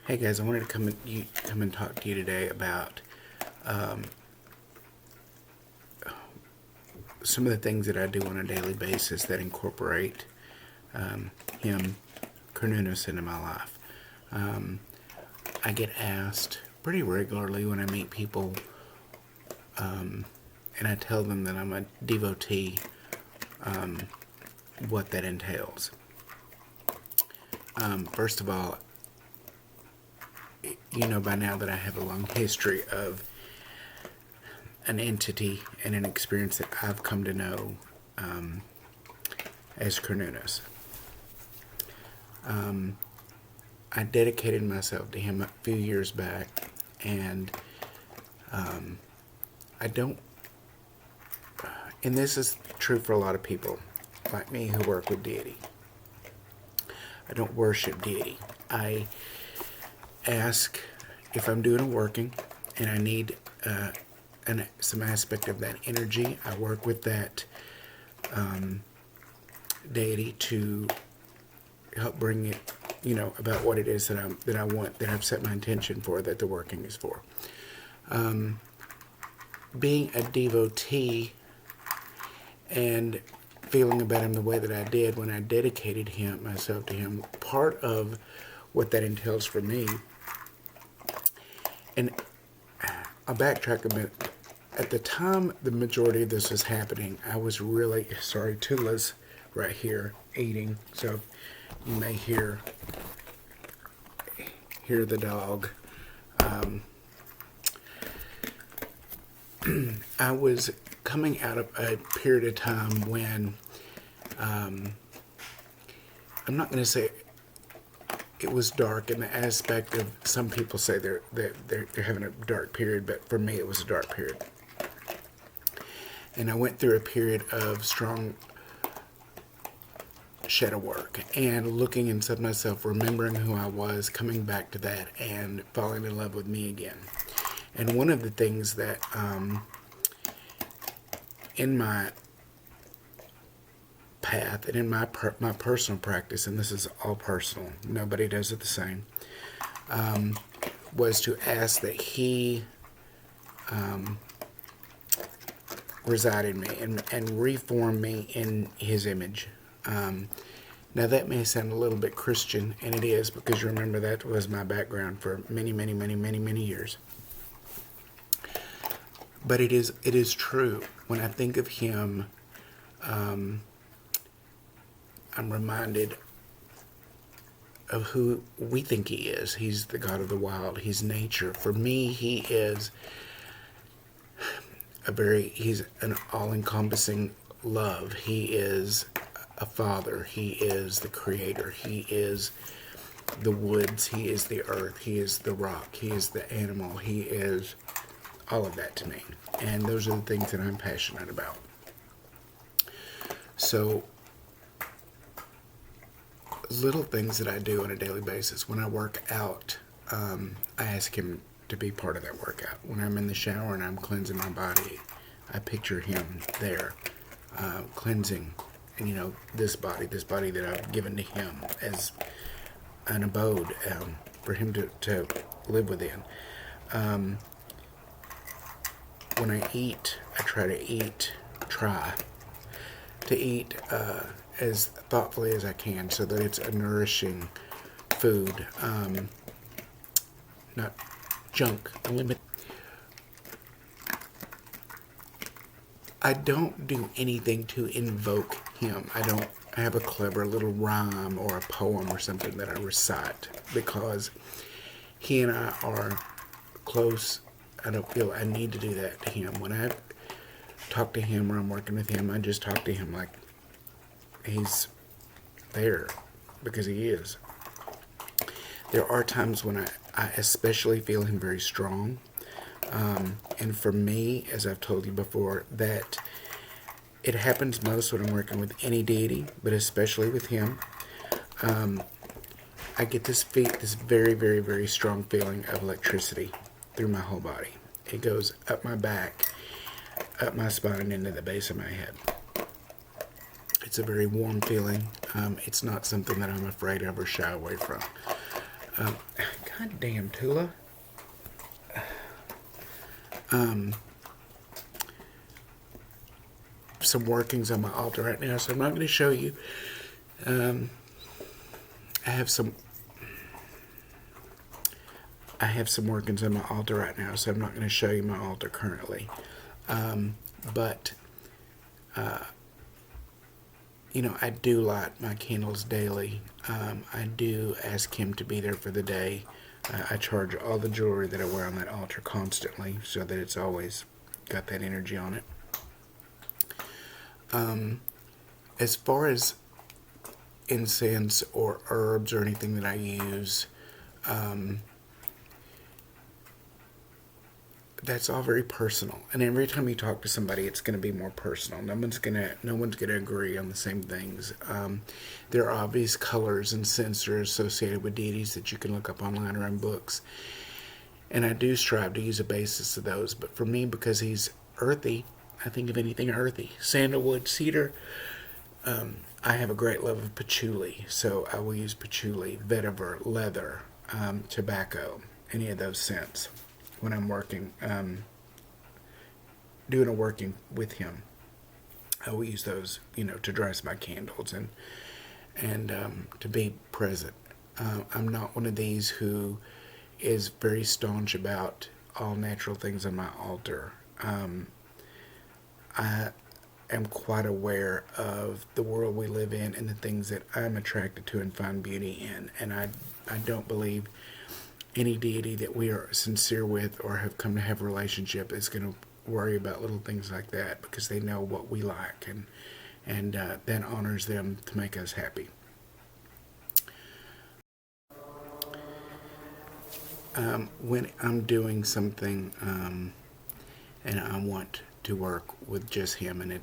Hey guys, I wanted to come and talk to you today about some of the things that I do on a daily basis that incorporate him, Cornunus, into my life. I get asked pretty regularly when I meet people, and I tell them that I'm a devotee, what that entails. First of all, you know by now that I have a long history of an entity and an experience that I've come to know as Cornunus. I dedicated myself to him a few years back, and I don't, and this is true for a lot of people like me who work with deity. I don't worship deity. I ask if I'm doing a working and I need some aspect of that energy. I work with that deity to help bring it, about what it is that I want, that I've set my intention for, that the working is for. Being a devotee and feeling about him the way that I did when I dedicated myself to him, part of what that entails for me. And I'll backtrack a bit. At the time the majority of this was happening, I was really, sorry, Tula's right here eating, so you may hear the dog. I was coming out of a period of time when, I'm not going to say it was dark in the aspect of, some people say they're having a dark period, but for me it was a dark period. And I went through a period of strong shadow work and looking inside myself, remembering who I was, coming back to that, and falling in love with me again. And one of the things that in my path and in my personal practice, and this is all personal, nobody does it the same, was to ask that he reside in me and reform me in his image. Now that may sound a little bit Christian, and it is, because you remember that was my background for many years. But it is true. When I think of him, I'm reminded of who we think he is. He's the God of the wild. He's nature. For me, he is he's an all-encompassing love. He is a father. He is the creator. He is the woods. He is the earth. He is the rock. He is the animal. He is all of that to me. And those are the things that I'm passionate about. So, little things that I do on a daily basis. When I work out, I ask him to be part of that workout. When I'm in the shower and I'm cleansing my body, I picture him there, cleansing, and this body that I've given to him as an abode for him to live within. When I eat, I try to eat as thoughtfully as I can, so that it's a nourishing food, not junk. I don't do anything to invoke him. I don't have a clever little rhyme or a poem or something that I recite, because he and I are close. I don't feel I need to do that to him. When I talk to him or I'm working with him, I just talk to him like he's there, because he is. There are times when I especially feel him very strong. And for me, as I've told you before, that it happens most when I'm working with any deity, but especially with him. I get this very strong feeling of electricity through my whole body. It goes up my back, up my spine, and into the base of my head. It's a very warm feeling. It's not something that I'm afraid of or shy away from. God damn, Tula. Some workings on my altar right now, so I'm not going to show you. I have some workings on my altar right now, so I'm not going to show you my altar currently. But I do light my candles daily. I do ask him to be there for the day. I charge all the jewelry that I wear on that altar constantly so that it's always got that energy on it. As far as incense or herbs or anything that I use, that's all very personal. And every time you talk to somebody, it's going to be more personal. No one's gonna agree on the same things. There are obvious colors and scents that are associated with deities that you can look up online or in books. And I do strive to use a basis of those. But for me, because he's earthy, I think of anything earthy. Sandalwood, cedar. I have a great love of patchouli, so I will use patchouli, vetiver, leather, tobacco, any of those scents when I'm working, doing a working with him. I will use those, to dress my candles and to be present. I'm not one of these who is very staunch about all natural things on my altar. I am quite aware of the world we live in and the things that I'm attracted to and find beauty in. And I don't believe any deity that we are sincere with or have come to have a relationship is going to worry about little things like that, because they know what we like, and that honors them to make us happy. When I'm doing something and I want to work with just him, and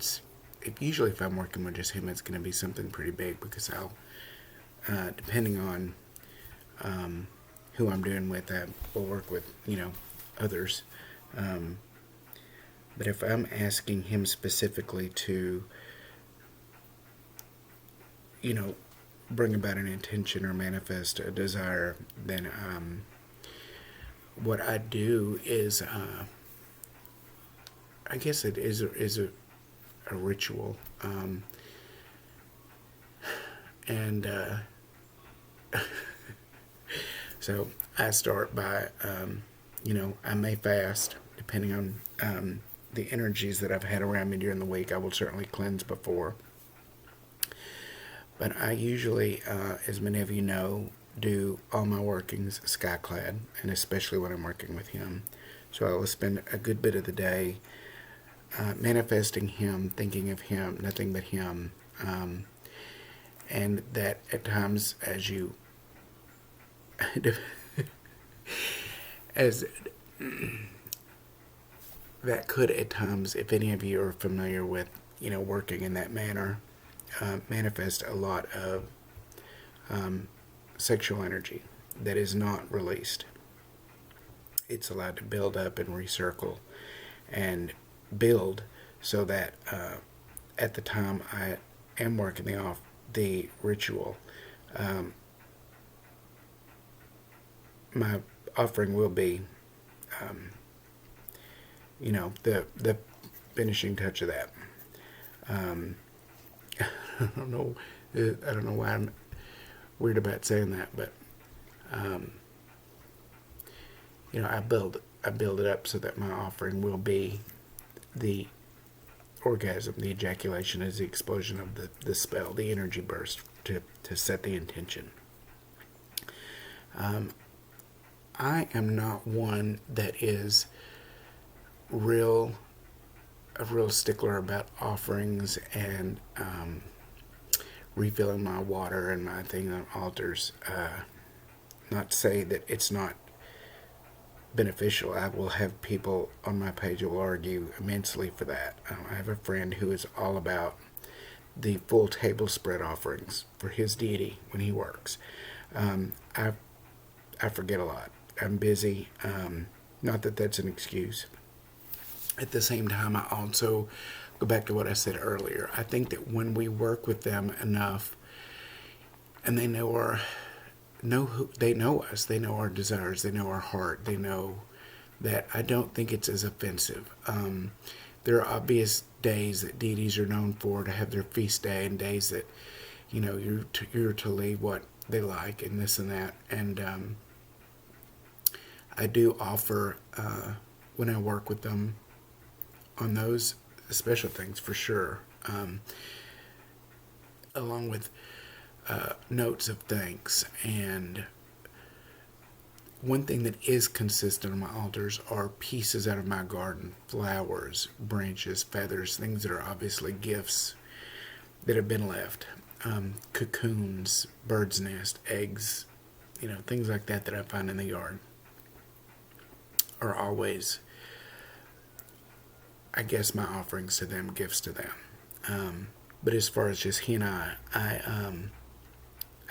usually if I'm working with just him, it's going to be something pretty big, because I'll, depending on who I'm doing with, I will work with, others. But if I'm asking him specifically to, bring about an intention or manifest a desire, then what I do is, I guess it is a ritual, and so I start by, I may fast depending on the energies that I've had around me during the week. I will certainly cleanse before. But I usually, as many of you know, do all my workings sky-clad, and especially when I'm working with him. So I will spend a good bit of the day manifesting him, thinking of him, nothing but him. And that at times, that could at times, if any of you are familiar with, working in that manner, manifest a lot of sexual energy that is not released. It's allowed to build up and recircle and build, so that at the time I am working the ritual, my offering will be, the finishing touch of that. I don't know why I'm weird about saying that, but I build it up so that my offering will be the orgasm, the ejaculation is the explosion of the spell, the energy burst to set the intention. I am not one that is a real stickler about offerings and refilling my water and my thing on altars. Not to say that it's not beneficial. I will have people on my page who will argue immensely for that. I have a friend who is all about the full table spread offerings for his deity when he works. I forget a lot. I'm busy. Not that that's an excuse. At the same time, I also go back to what I said earlier. I think that when we work with them enough and they know our they know us. They know our desires. They know our heart. They know that. I don't think it's as offensive. There are obvious days that deities are known for to have their feast day, and days that you're to leave what they like and this and that. And I do offer when I work with them on those special things for sure, along with notes of thanks. And one thing that is consistent on my altars are pieces out of my garden, flowers, branches, feathers, things that are obviously gifts that have been left, cocoons, bird's nest, eggs, things like that I find in the yard are always, I guess, my offerings to them, gifts to them. But as far as just he and I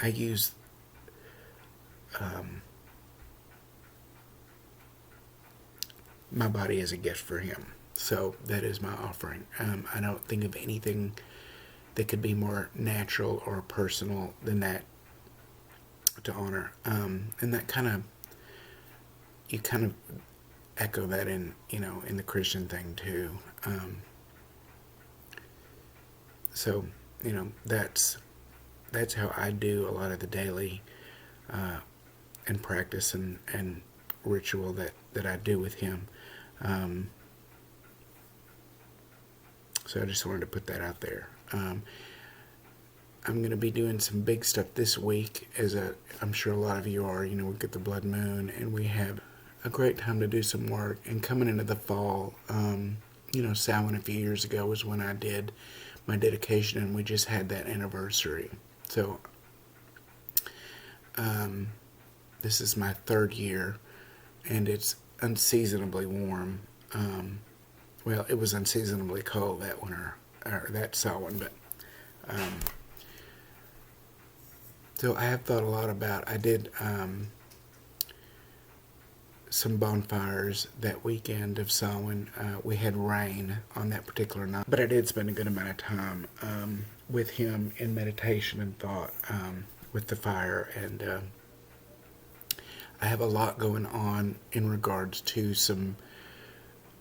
use my body as a gift for him. So that is my offering. I don't think of anything that could be more natural or personal than that to honor. And that you kind of echo that in the Christian thing too. So that's how I do a lot of the daily and practice and ritual that I do with him. So I just wanted to put that out there. I'm going to be doing some big stuff this week, I'm sure a lot of you are. We get the blood moon, and we have a great time to do some work. And coming into the fall, Samhain a few years ago was when I did my dedication, and we just had that anniversary. So this is my 3rd year, and it's unseasonably warm. Well, it was unseasonably cold that winter, or that Samhain, but so I have thought a lot about. I did some bonfires that weekend of Samhain. We had rain on that particular night, but I did spend a good amount of time with him in meditation and thought with the fire. And I have a lot going on in regards to some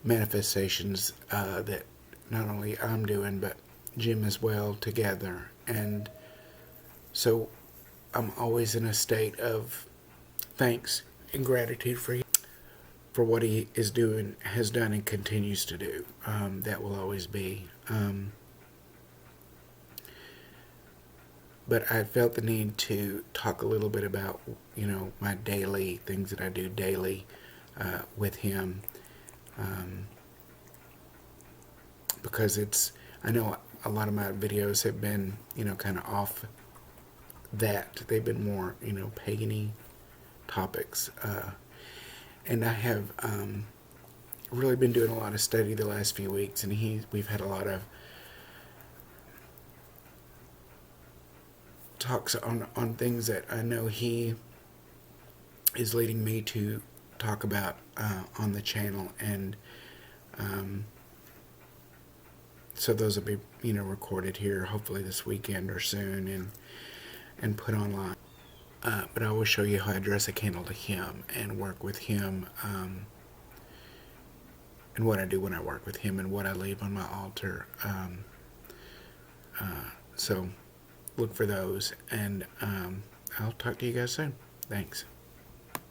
manifestations that not only I'm doing, but Jim as well together. And so I'm always in a state of thanks and gratitude for what he is doing, has done, and continues to do. That will always be. But I felt the need to talk a little bit about, my daily things that I do daily with him. Because I know a lot of my videos have been, kind of off that. They've been more, pagan-y topics. And I have really been doing a lot of study the last few weeks, and we've had a lot of talks on things that I know he is leading me to talk about on the channel. And so those will be, recorded here hopefully this weekend or soon and put online. But I will show you how I address a candle to him and work with him, and what I do when I work with him and what I leave on my altar. So look for those, and I'll talk to you guys soon. Thanks.